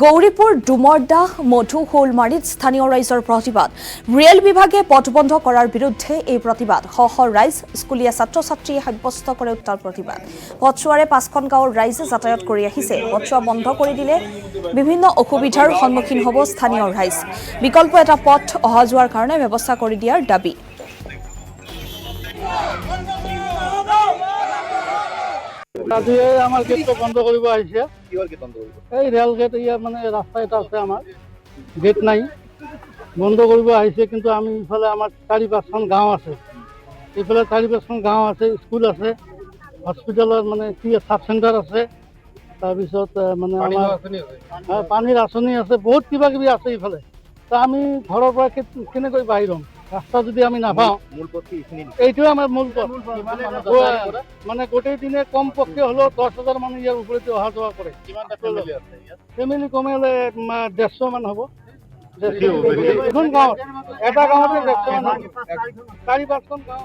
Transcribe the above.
গৌৰীপুৰ ডুমৰদাহ মধু শোলমাৰীত স্থানীয় ৰাইজৰ প্ৰতিবাদ ৰেল বিভাগে পথ বন্ধ কৰাৰ বিৰুদ্ধে এই প্ৰতিবাদ শ ৰাইজ স্কুলীয়া ছাত্ৰ ছাত্ৰীয়ে সাব্যস্ত কৰে উত্তাল প্ৰতিবাদ পথছোৱাৰে ৫খন গাঁৱৰ ৰাইজে যাতায়াত কৰি আহিছে পথছোৱা বন্ধ কৰি দিলে বিভিন্ন অসুবিধাৰ সন্মুখীন হ'ব স্থানীয় ৰাইজ বিকল্প এটা পথ অহা যোৱাৰ কাৰণে ব্যৱস্থা কৰি দিয়াৰ দাবী আজি আমাৰ গেটটো বন্ধ কৰিব আহিছে এই ৰেল গেট ইয়াৰ মানে ৰাস্তা এটা আছে আমাৰ গেট নাই বন্ধ কৰিব আহিছে কিন্তু আমি ইফালে আমাৰ ৪-৫খন গাঁও আছে এইফালে ৪-৫খন গাঁও আছে স্কুল আছে হস্পিটেলৰ মানে কি সাব চেণ্টাৰ আছে তাৰপিছত মানে আমাৰ পানীৰ আঁচনি আছে বহুত কিবা কিবি আছে ইফালে তা আমি ঘৰৰ পৰা কেনেকৈ বাহিৰ হ'ম ৰাস্তা যদি আমি নাপাওঁ এইটোৱে আমাৰ মূল পথ মানে গোটেই দিনে কম পক্ষে হ'লেও ১০,০০০ মানুহ ইয়াৰ ওপৰতে অহা যোৱা কৰে ফেমিলি কমেলে ১৫০ মান হ'ব এখন গাঁৱত এটা গাঁৱতে ১৫০ মান ৪-৫খন গাঁও